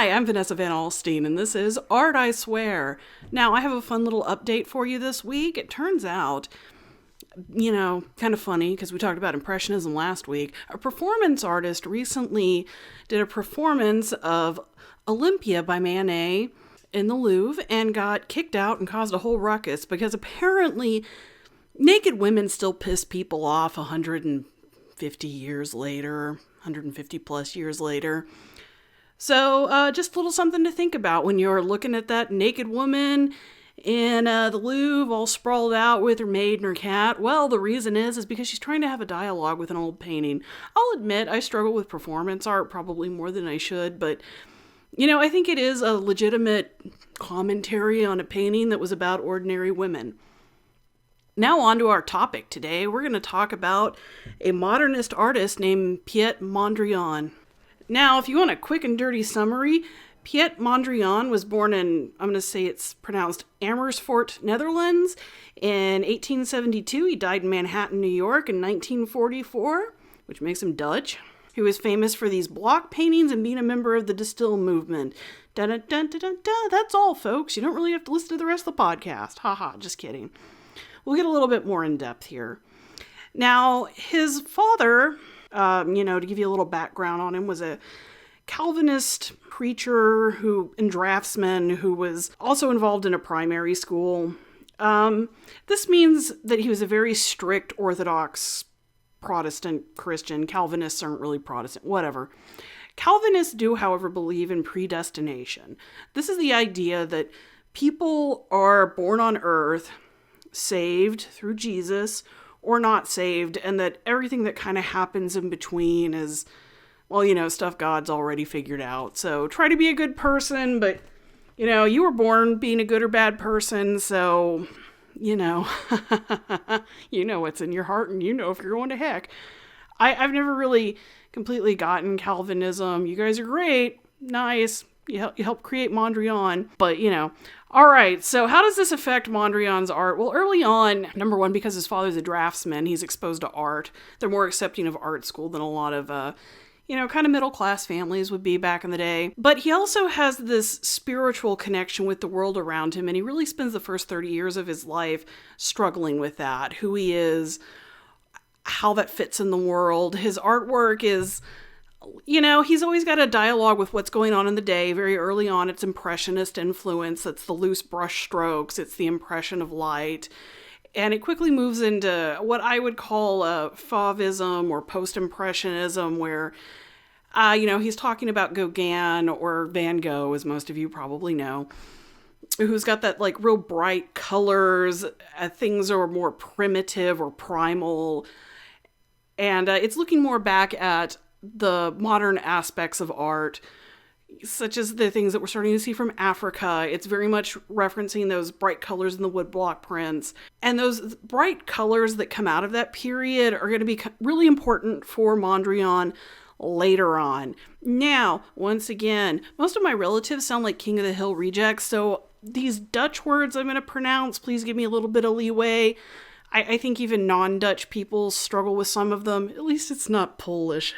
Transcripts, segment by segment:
Hi, I'm Vanessa Van Alstyne, and this is Art, I Swear. Now, I have a fun little update for you this week. It turns out, kind of funny, because we talked about Impressionism last week, a performance artist recently did a performance of Olympia by Manet in the Louvre and got kicked out and caused a whole ruckus because apparently naked women still piss people off 150 years later, 150 plus years later. So just a little something to think about when you're looking at that naked woman in the Louvre all sprawled out with her maid and her cat. Well, the reason is because she's trying to have a dialogue with an old painting. I'll admit I struggle with performance art probably more than I should, but I think it is a legitimate commentary on a painting that was about ordinary women. Now on to our topic today. We're going to talk about a modernist artist named Piet Mondrian. Now, if you want a quick and dirty summary, Piet Mondrian was born in, I'm going to say it's pronounced Amersfoort, Netherlands, in 1872. He died in Manhattan, New York in 1944, which makes him Dutch. He was famous for these block paintings and being a member of the Distill movement. Dun-dun-dun-dun-dun-dun. That's all, folks. You don't really have to listen to the rest of the podcast. Haha, just kidding. We'll get a little bit more in depth here. Now, his father, to give you a little background on him, was a Calvinist preacher and draftsman who was also involved in a primary school. This means that he was a very strict Orthodox Protestant Christian. Calvinists aren't really Protestant, whatever. Calvinists do, however, believe in predestination. This is the idea that people are born on earth, saved through Jesus, or not saved, and that everything that kind of happens in between is, stuff God's already figured out. So try to be a good person, but, you were born being a good or bad person, so, you know what's in your heart, and if you're going to heck. I've never really completely gotten Calvinism. You guys are great, nice, you help create Mondrian, but, All right, so how does this affect Mondrian's art? Well, early on, number one, because his father's a draftsman, he's exposed to art. They're more accepting of art school than a lot of, kind of middle-class families would be back in the day. But he also has this spiritual connection with the world around him, and he really spends the first 30 years of his life struggling with that, who he is, how that fits in the world. His artwork is... he's always got a dialogue with what's going on in the day. Very early on, it's Impressionist influence. It's the loose brush strokes. It's the impression of light. And it quickly moves into what I would call Fauvism or post-impressionism, where, he's talking about Gauguin or Van Gogh, as most of you probably know, who's got that, real bright colors. Things are more primitive or primal. And it's looking more back at the modern aspects of art, such as the things that we're starting to see from Africa. It's very much referencing those bright colors in the woodblock prints. And those bright colors that come out of that period are going to be really important for Mondrian later on. Now, once again, most of my relatives sound like King of the Hill rejects, so these Dutch words I'm going to pronounce, please give me a little bit of leeway. I think even non-Dutch people struggle with some of them. At least it's not Polish.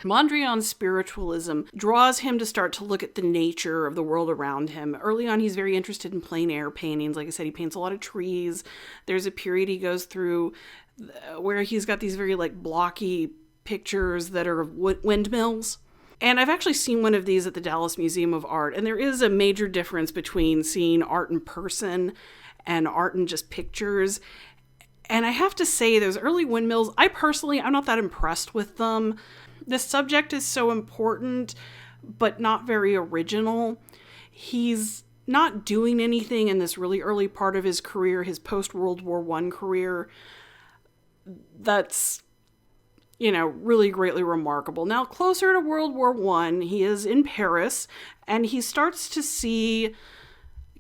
Mondrian's spiritualism draws him to start to look at the nature of the world around him. Early on, he's very interested in plein air paintings. Like I said, he paints a lot of trees. There's a period he goes through where he's got these very blocky pictures that are of windmills. And I've actually seen one of these at the Dallas Museum of Art. And there is a major difference between seeing art in person and art in just pictures. And I have to say, those early windmills, I'm not that impressed with them. The subject is so important, but not very original. He's not doing anything in this really early part of his career, his post-World War I career, that's, really greatly remarkable. Now, closer to World War I, he is in Paris, and he starts to see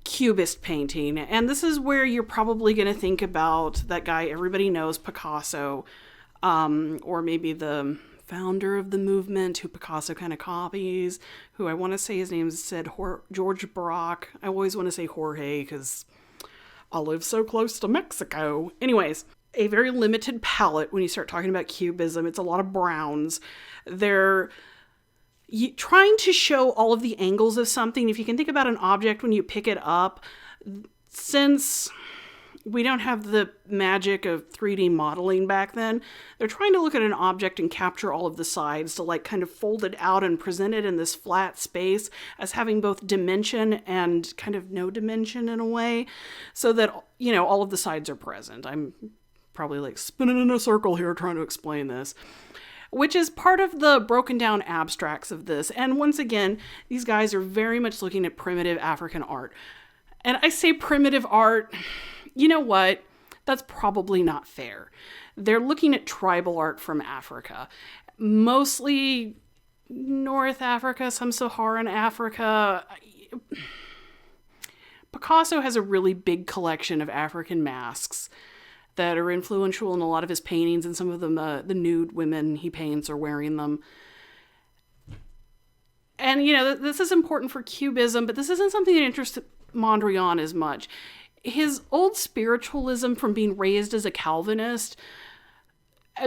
Cubist painting, and this is where you're probably going to think about that guy everybody knows, Picasso, or maybe the founder of the movement who Picasso kind of copies, who I want to say his name is George Barak. I always want to say Jorge because I live so close to Mexico. Anyways, a very limited palette when you start talking about Cubism. It's a lot of browns. They're trying to show all of the angles of something. If you can think about an object when you pick it up, since we don't have the magic of 3D modeling back then, they're trying to look at an object and capture all of the sides to like kind of fold it out and present it in this flat space as having both dimension and kind of no dimension in a way, so that, you know, all of the sides are present. I'm probably like spinning in a circle here trying to explain this, which is part of the broken down abstracts of this. And once again, these guys are very much looking at primitive African art. And I say primitive art, you know what? That's probably not fair. They're looking at tribal art from Africa, mostly North Africa, some Saharan Africa. Picasso has a really big collection of African masks that are influential in a lot of his paintings, and some of them, the nude women he paints are wearing them. And, you know, this is important for Cubism, but this isn't something that interests Mondrian as much. His old spiritualism from being raised as a Calvinist,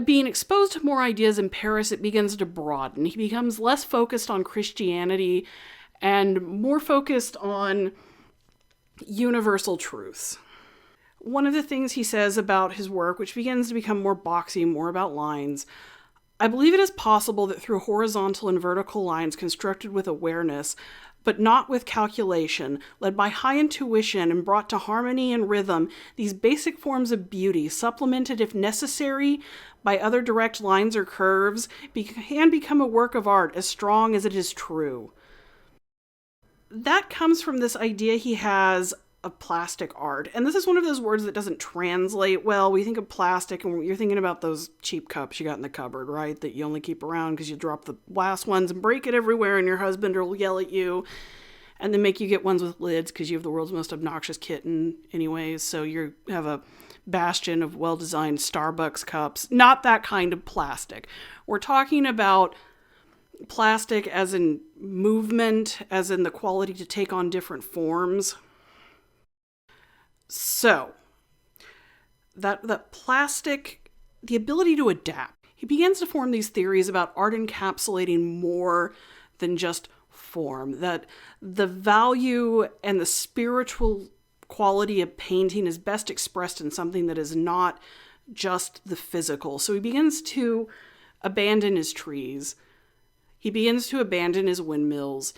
being exposed to more ideas in Paris, it begins to broaden. He becomes less focused on Christianity and more focused on universal truths. One of the things he says about his work, which begins to become more boxy, more about lines, I believe it is possible that through horizontal and vertical lines constructed with awareness, but not with calculation, led by high intuition and brought to harmony and rhythm, these basic forms of beauty, supplemented if necessary by other direct lines or curves, can become a work of art as strong as it is true. That comes from this idea he has of plastic art. And this is one of those words that doesn't translate well. We think of plastic and you're thinking about those cheap cups you got in the cupboard, right? That you only keep around because you drop the last ones and break it everywhere, and your husband will yell at you and then make you get ones with lids because you have the world's most obnoxious kitten anyways. So you have a bastion of well-designed Starbucks cups. Not that kind of plastic. We're talking about plastic as in movement, as in the quality to take on different forms. So, that plastic, the ability to adapt. He begins to form these theories about art encapsulating more than just form, that the value and the spiritual quality of painting is best expressed in something that is not just the physical. So he begins to abandon his trees. He begins to abandon his windmills.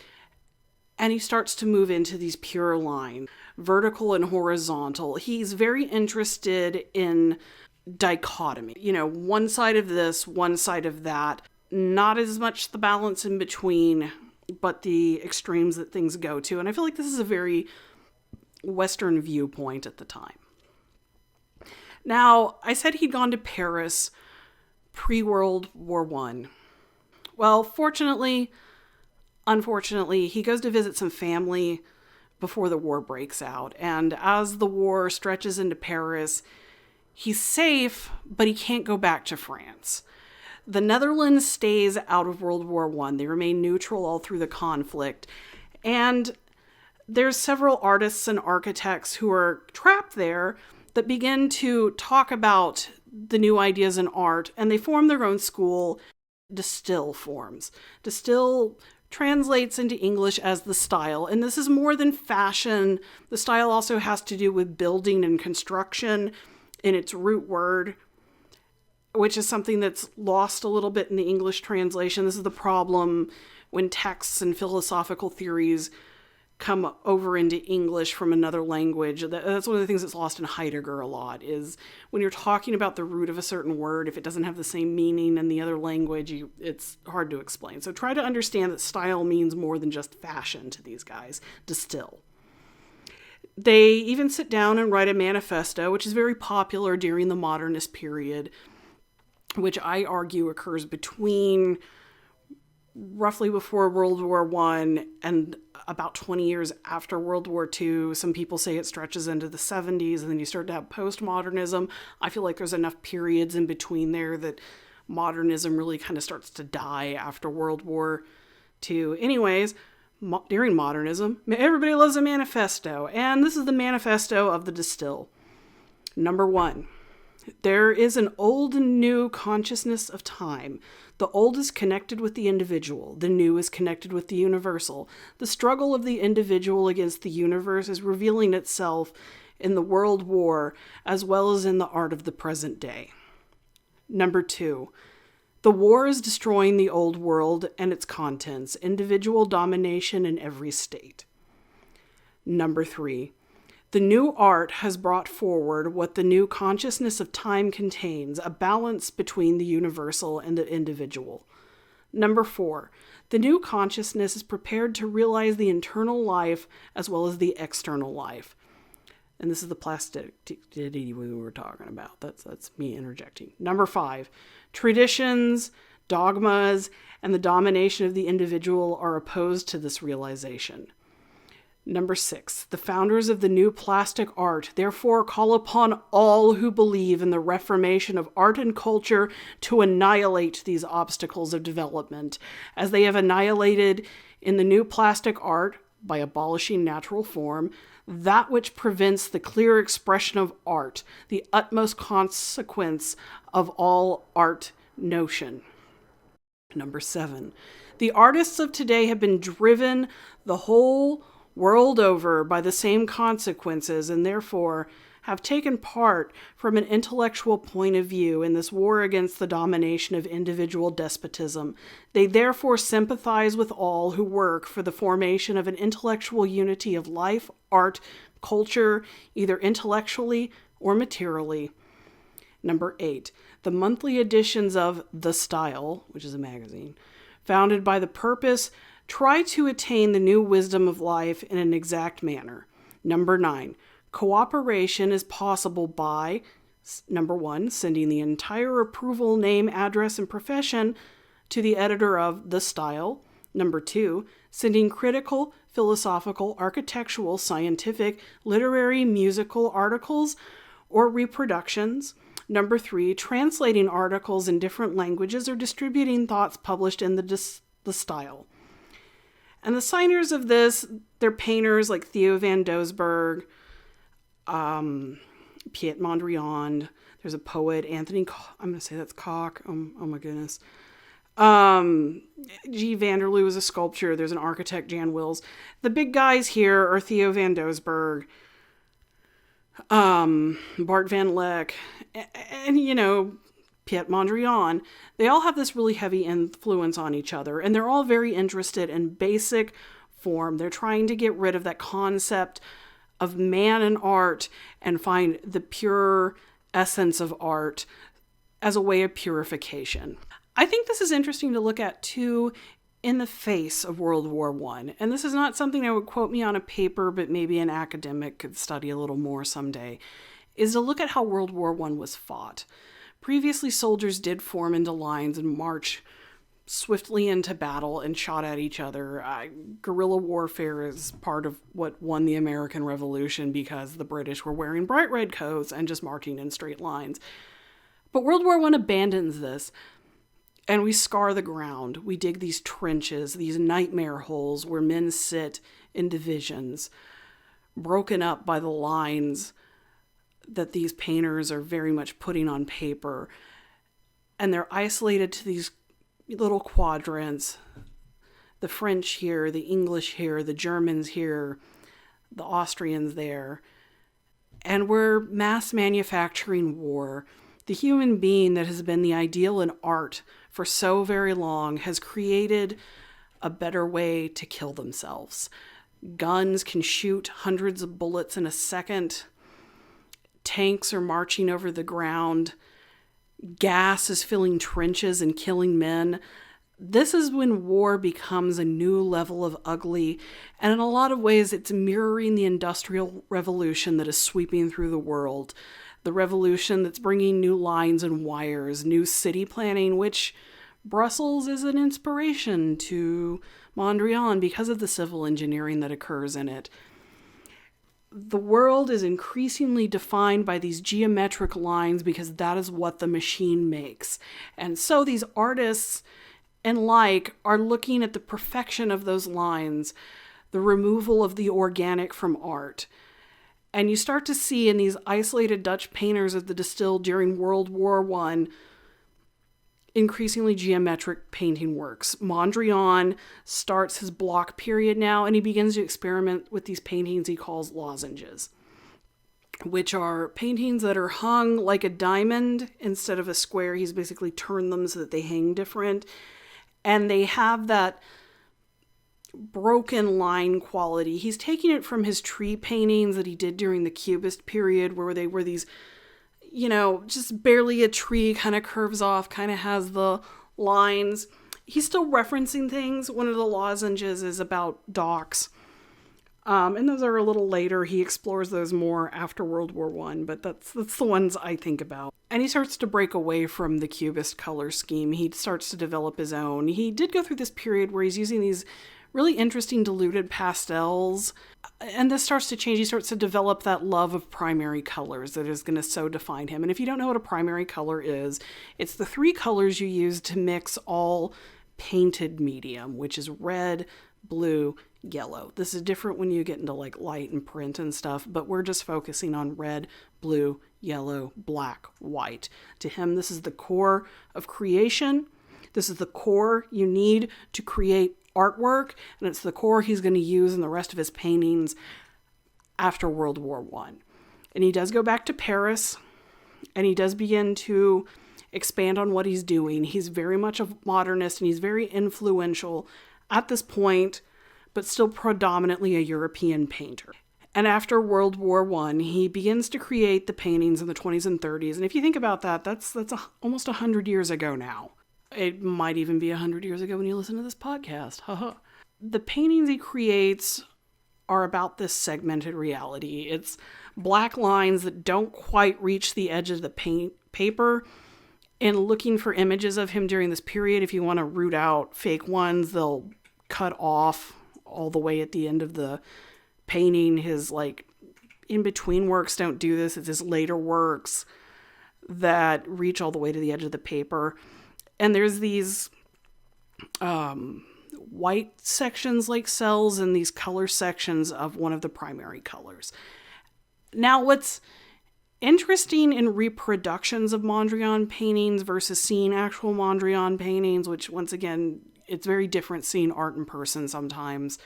And he starts to move into these pure lines, vertical and horizontal. He's very interested in dichotomy. You know, one side of this, one side of that. Not as much the balance in between, but the extremes that things go to. And I feel like this is a very Western viewpoint at the time. Now, I said he'd gone to Paris pre-World War I. Well, unfortunately, he goes to visit some family before the war breaks out. And as the war stretches into Paris, he's safe, but he can't go back to France. The Netherlands stays out of World War I. They remain neutral all through the conflict. And there's several artists and architects who are trapped there that begin to talk about the new ideas in art, and they form their own school. Distill forms. Distill translates into English as the style, and this is more than fashion. The style also has to do with building and construction in its root word, which is something that's lost a little bit in the English translation. This is the problem when texts and philosophical theories come over into English from another language. That's one of the things that's lost in Heidegger a lot, is when you're talking about the root of a certain word, if it doesn't have the same meaning in the other language, it's hard to explain. So try to understand that style means more than just fashion to these guys. Distill. They even sit down and write a manifesto, which is very popular during the modernist period, which I argue occurs between roughly before World War I and about 20 years after World War II. Some people say it stretches into the 70s, and then you start to have postmodernism. I feel like there's enough periods in between there that modernism really kind of starts to die after World War II. Anyways, during modernism, everybody loves a manifesto, and this is the manifesto of the Distill. Number 1, There is an old and new consciousness of time. The old is connected with the individual. The new is connected with the universal. The struggle of the individual against the universe is revealing itself in the world war as well as in the art of the present day. Number 2, the war is destroying the old world and its contents, individual domination in every state. Number 3, the new art has brought forward what the new consciousness of time contains, a balance between the universal and the individual. Number 4, the new consciousness is prepared to realize the internal life as well as the external life. And this is the plasticity we were talking about. That's me interjecting. Number 5, traditions, dogmas, and the domination of the individual are opposed to this realization. Number 6, the founders of the new plastic art therefore call upon all who believe in the reformation of art and culture to annihilate these obstacles of development, as they have annihilated in the new plastic art, by abolishing natural form, that which prevents the clear expression of art, the utmost consequence of all art notion. Number 7, the artists of today have been driven the whole world over by the same consequences and therefore have taken part from an intellectual point of view in this war against the domination of individual despotism. They therefore sympathize with all who work for the formation of an intellectual unity of life, art, culture, either intellectually or materially. Number 8, the monthly editions of The Stijl, which is a magazine, founded by the purpose, try to attain the new wisdom of life in an exact manner. Number 9, cooperation is possible by, number 1, sending the entire approval, name, address, and profession to the editor of The Stijl. Number 2, sending critical, philosophical, architectural, scientific, literary, musical articles or reproductions. Number 3, translating articles in different languages or distributing thoughts published in the Stijl. And the signers of this, they're painters like Theo van Doesburg, Piet Mondrian. There's a poet, Anthony, I'm going to say that's Koch. Oh my goodness. G. Vanderloo is a sculptor. There's an architect, Jan Wills. The big guys here are Theo van Doesburg, Bart van Leck, and Piet Mondrian. They all have this really heavy influence on each other, and they're all very interested in basic form. They're trying to get rid of that concept of man and art and find the pure essence of art as a way of purification. I think this is interesting to look at too in the face of World War I. And this is not something that would quote me on a paper, but maybe an academic could study a little more someday, is to look at how World War I was fought. Previously, soldiers did form into lines and march swiftly into battle and shot at each other. Guerrilla warfare is part of what won the American Revolution because the British were wearing bright red coats and just marching in straight lines. But World War I abandons this, and we scar the ground. We dig these trenches, these nightmare holes where men sit in divisions, broken up by the lines that these painters are very much putting on paper. And they're isolated to these little quadrants. The French here, the English here, the Germans here, the Austrians there. And we're mass manufacturing war. The human being that has been the ideal in art for so very long has created a better way to kill themselves. Guns can shoot hundreds of bullets in a second. Tanks are marching over the ground. Gas is filling trenches and killing men. This is when war becomes a new level of ugly, and in a lot of ways it's mirroring the Industrial Revolution that is sweeping through the world. The revolution that's bringing new lines and wires, new city planning, which Brussels is an inspiration to Mondrian because of the civil engineering that occurs in it. The world is increasingly defined by these geometric lines because that is what the machine makes. And so these artists and are looking at the perfection of those lines, the removal of the organic from art. And you start to see in these isolated Dutch painters of the Distill during World War I increasingly geometric painting works. Mondrian starts his block period now, and he begins to experiment with these paintings he calls lozenges, which are paintings that are hung like a diamond instead of a square. He's basically turned them so that they hang different. And they have that broken line quality. He's taking it from his tree paintings that he did during the Cubist period, where they were these, just barely a tree, kind of curves off, kind of has the lines. He's still referencing things. One of the lozenges is about docks. And those are a little later. He explores those more after World War I, but that's the ones I think about. And he starts to break away from the Cubist color scheme. He starts to develop his own. He did go through this period where he's using these really interesting diluted pastels. And this starts to change. He starts to develop that love of primary colors that is going to so define him. And if you don't know what a primary color is, it's the three colors you use to mix all painted medium, which is red, blue, yellow. This is different when you get into like light and print and stuff, but we're just focusing on red, blue, yellow, black, white. To him, this is the core of creation. This is the core you need to create artwork, and it's the core he's going to use in the rest of his paintings after World War I. And he does go back to Paris, and he does begin to expand on what he's doing. He's very much a modernist, and he's very influential at this point, but still predominantly a European painter. And after World War I, he begins to create the paintings in the 20s and 30s. And if you think about that, that's almost 100 years ago now. It might even be 100 years ago when you listen to this podcast. The paintings he creates are about this segmented reality. It's black lines that don't quite reach the edge of the paper. And looking for images of him during this period, if you want to root out fake ones, they'll cut off all the way at the end of the painting. His in-between works don't do this. It's his later works that reach all the way to the edge of the paper. And there's these white sections like cells and these color sections of one of the primary colors. Now, what's interesting in reproductions of Mondrian paintings versus seeing actual Mondrian paintings, which once again, it's very different seeing art in person sometimes.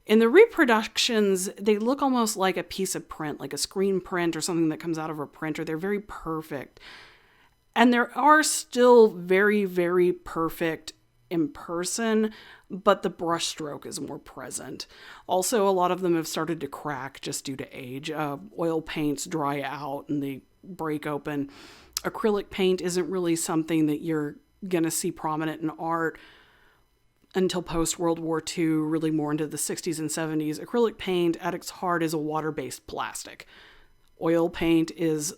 In the reproductions, they look almost like a piece of print, like a screen print or something that comes out of a printer. They're very perfect. And there are still very, very perfect in person, but the brushstroke is more present. Also, a lot of them have started to crack just due to age. Oil paints dry out and they break open. Acrylic paint isn't really something that you're going to see prominent in art until post-World War II, really more into the 60s and 70s. Acrylic paint at its heart is a water-based plastic. Oil paint is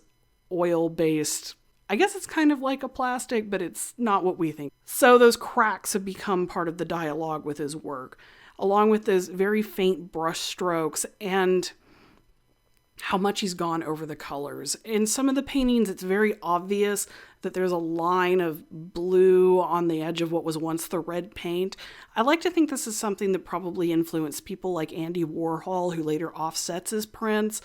oil-based. I guess it's kind of like a plastic, but it's not what we think. So those cracks have become part of the dialogue with his work, along with those very faint brush strokes and how much he's gone over the colors. In some of the paintings, it's very obvious that there's a line of blue on the edge of what was once the red paint. I like to think this is something that probably influenced people like Andy Warhol, who later offsets his prints.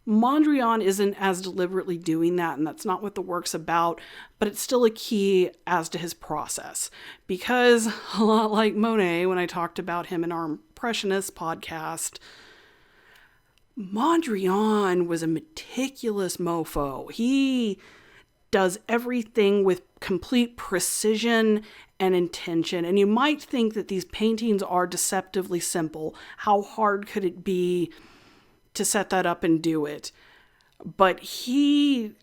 Mondrian isn't as deliberately doing that, and that's not what the work's about, but it's still a key as to his process. Because, a lot like Monet, when I talked about him in our Impressionist podcast, Mondrian was a meticulous mofo. He does everything with complete precision and intention. And you might think that these paintings are deceptively simple. How hard could it be to set that up and do it? But he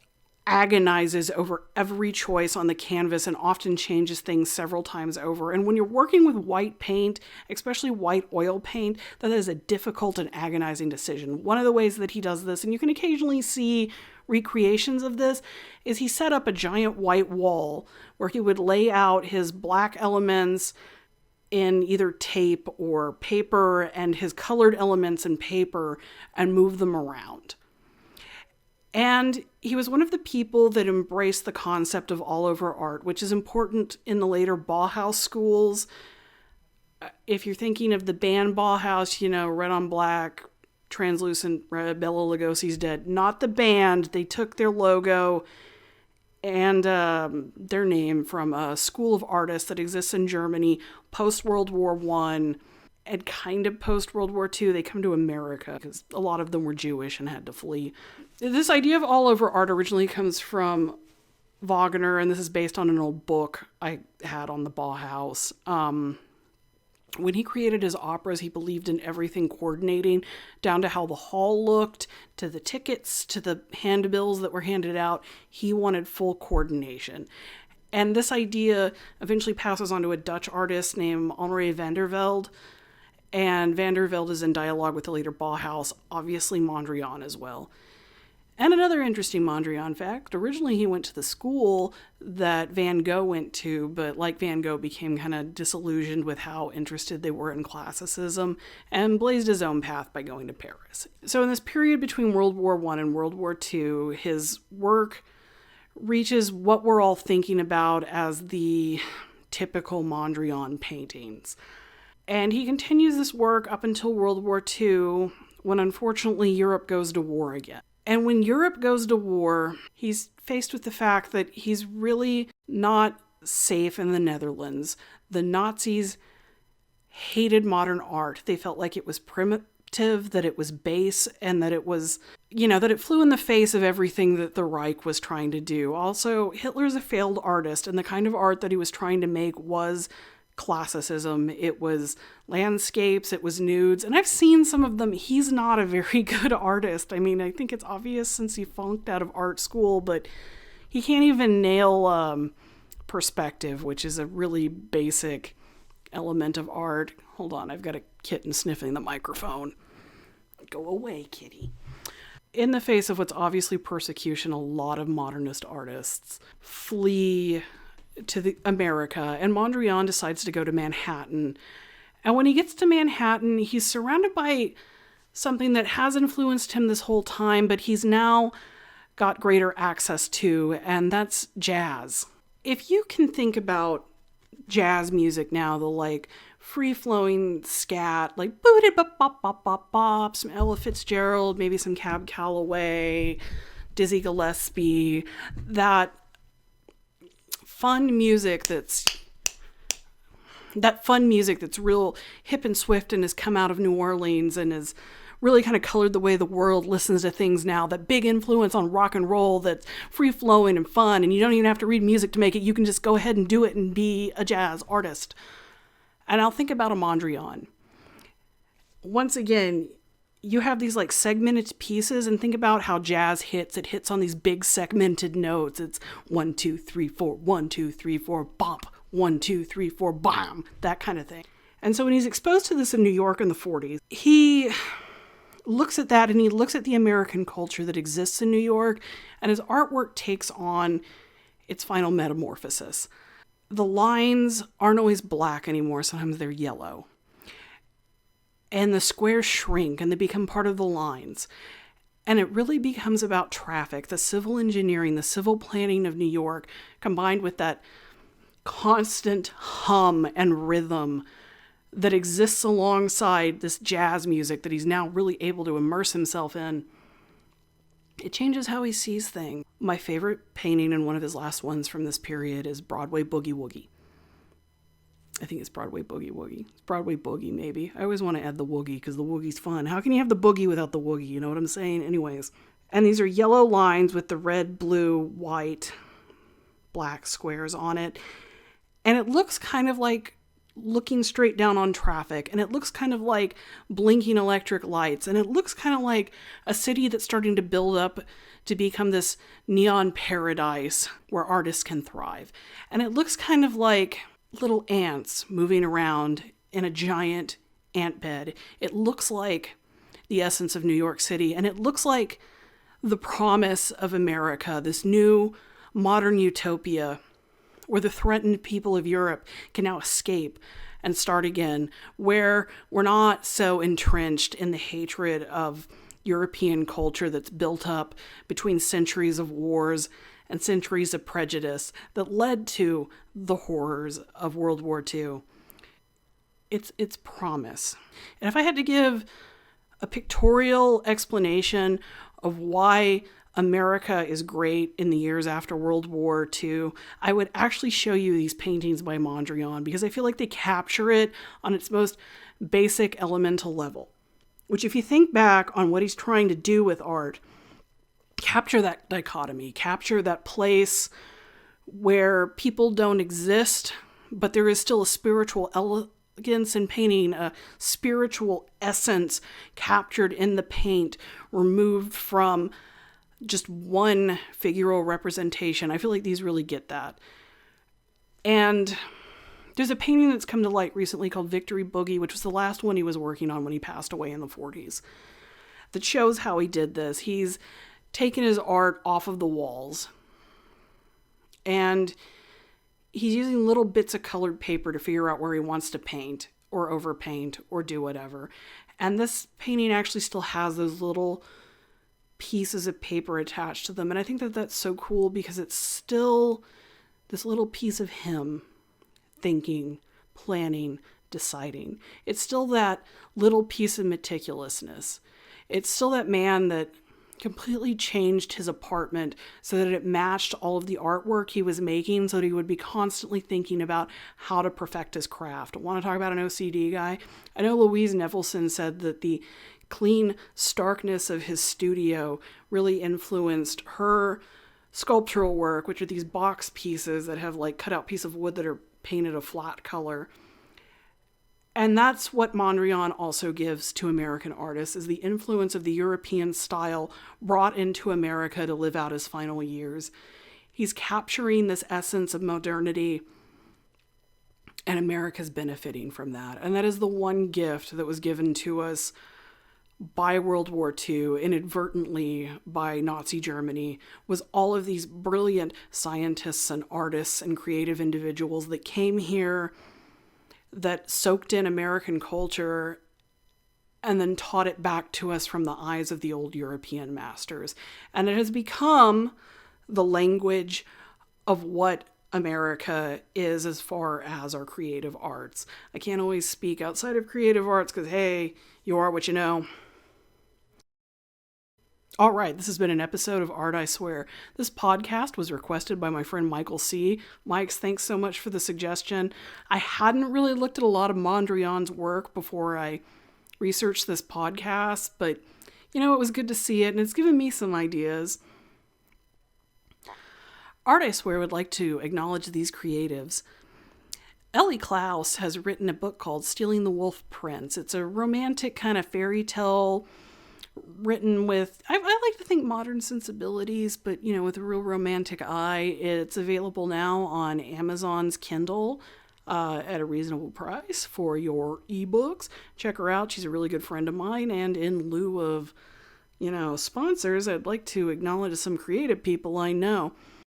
agonizes over every choice on the canvas and often changes things several times over. And when you're working with white paint, especially white oil paint, that is a difficult and agonizing decision. One of the ways that he does this, and you can occasionally see recreations of this, is he set up a giant white wall where he would lay out his black elements in either tape or paper and his colored elements in paper and move them around. And he was one of the people that embraced the concept of all over art, which is important in the later Bauhaus schools. If you're thinking of the band Bauhaus, red on black, translucent red, Bela Lugosi's dead. Not the band. They took their logo and their name from a school of artists that exists in Germany post-World War I and kind of post-World War II. They come to America because a lot of them were Jewish and had to flee. This idea of all-over art originally comes from Wagner, and this is based on an old book I had on the Bauhaus. When he created his operas, he believed in everything coordinating, down to how the hall looked, to the tickets, to the handbills that were handed out. He wanted full coordination. And this idea eventually passes on to a Dutch artist named Henri van der Velde. And van der Velde is in dialogue with the later Bauhaus, obviously Mondrian as well. And another interesting Mondrian fact, originally he went to the school that Van Gogh went to, but like Van Gogh became kind of disillusioned with how interested they were in classicism and blazed his own path by going to Paris. So in this period between World War I and World War II, his work reaches what we're all thinking about as the typical Mondrian paintings. And he continues this work up until World War II, when unfortunately Europe goes to war again. And when Europe goes to war, he's faced with the fact that he's really not safe in the Netherlands. The Nazis hated modern art. They felt like it was primitive, that it was base, and that it was, that it flew in the face of everything that the Reich was trying to do. Also, Hitler's a failed artist, and the kind of art that he was trying to make was classicism. It was landscapes, it was nudes, and I've seen some of them. He's not a very good artist. I mean, I think it's obvious since he flunked out of art school, but he can't even nail perspective, which is a really basic element of art. Hold on, I've got a kitten sniffing the microphone. Go away, kitty. In the face of what's obviously persecution, a lot of modernist artists flee to America, and Mondrian decides to go to Manhattan. And when he gets to Manhattan, he's surrounded by something that has influenced him this whole time, but he's now got greater access to, and that's jazz. If you can think about jazz music now, the free-flowing scat, boop-a-bop-bop-bop-bop, some Ella Fitzgerald, maybe some Cab Calloway, Dizzy Gillespie, that fun music that's real hip and swift and has come out of New Orleans and has really kind of colored the way the world listens to things now. That big influence on rock and roll that's free-flowing and fun, and you don't even have to read music to make it. You can just go ahead and do it and be a jazz artist. And I'll think about a Mondrian. Once again, you have these segmented pieces, and think about how jazz hits. It hits on these big segmented notes. It's 1, 2, 3, 4, 1, 2, 3, 4, bump, 1, 2, 3, 4, bam, that kind of thing. And so when he's exposed to this in New York in the 40s, he looks at that and he looks at the American culture that exists in New York, and his artwork takes on its final metamorphosis. The lines aren't always black anymore. Sometimes they're yellow. And the squares shrink and they become part of the lines. And it really becomes about traffic, the civil engineering, the civil planning of New York, combined with that constant hum and rhythm that exists alongside this jazz music that he's now really able to immerse himself in. It changes how he sees things. My favorite painting and one of his last ones from this period is Broadway Boogie Woogie. I think it's Broadway Boogie Woogie. It's Broadway Boogie, maybe. I always want to add the Woogie because the Woogie's fun. How can you have the Boogie without the Woogie? You know what I'm saying? Anyways. And these are yellow lines with the red, blue, white, black squares on it. And it looks kind of like looking straight down on traffic. And it looks kind of like blinking electric lights. And it looks kind of like a city that's starting to build up to become this neon paradise where artists can thrive. And it looks kind of like little ants moving around in a giant ant bed. It looks like the essence of New York City, and it looks like the promise of America, this new modern utopia where the threatened people of Europe can now escape and start again, where we're not so entrenched in the hatred of European culture that's built up between centuries of wars and centuries of prejudice that led to the horrors of World War II. It's promise. And if I had to give a pictorial explanation of why America is great in the years after World War II, I would actually show you these paintings by Mondrian because I feel like they capture it on its most basic elemental level. Which, if you think back on what he's trying to do with art, capture that dichotomy, capture that place where people don't exist, but there is still a spiritual elegance in painting, a spiritual essence captured in the paint, removed from just one figural representation. I feel like these really get that. And there's a painting that's come to light recently called Victory Boogie, which was the last one he was working on when he passed away in the 40s, that shows how he did this. He's taken his art off of the walls, and he's using little bits of colored paper to figure out where he wants to paint or overpaint or do whatever. And this painting actually still has those little pieces of paper attached to them. And I think that that's so cool because it's still this little piece of him thinking, planning, deciding. It's still that little piece of meticulousness. It's still that man that completely changed his apartment so that it matched all of the artwork he was making, so that he would be constantly thinking about how to perfect his craft. Want to talk about an OCD guy? I know Louise Nevelson said that the clean starkness of his studio really influenced her sculptural work, which are these box pieces that have like cut out piece of wood that are painted a flat color. And that's what Mondrian also gives to American artists, is the influence of the European style brought into America to live out his final years. He's capturing this essence of modernity, and America's benefiting from that. And that is the one gift that was given to us by World War II, inadvertently by Nazi Germany, was all of these brilliant scientists and artists and creative individuals that came here, that soaked in American culture and then taught it back to us from the eyes of the old European masters. And it has become the language of what America is as far as our creative arts. I can't always speak outside of creative arts because, hey, you are what you know. All right, this has been an episode of Art I Swear. This podcast was requested by my friend Michael C. Mike's, thanks so much for the suggestion. I hadn't really looked at a lot of Mondrian's work before I researched this podcast, but, you know, it was good to see it, and it's given me some ideas. Art I Swear would like to acknowledge these creatives. Elle Clouse has written a book called Stealing the Wolf Prince. It's a romantic kind of fairy tale written with, I like to think, modern sensibilities, but, you know, with a real romantic eye. It's available now on Amazon's Kindle at a reasonable price for your ebooks. Check her out. She's a really good friend of mine. And in lieu of, you know, sponsors, I'd like to acknowledge some creative people I know.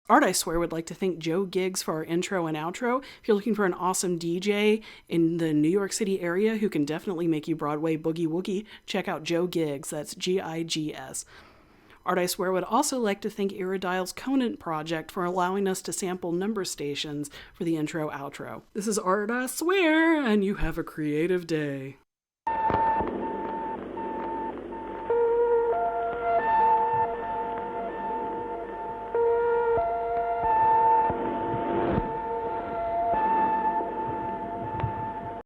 Art I Swear would like to thank Joe Giggs for our intro and outro. If you're looking for an awesome DJ in the New York City area who can definitely make you Broadway boogie woogie, check out Joe Giggs. That's Gigs. Art I Swear would also like to thank Iridile's Conant Project for allowing us to sample number stations for the intro outro. This is Art I Swear, and you have a creative day.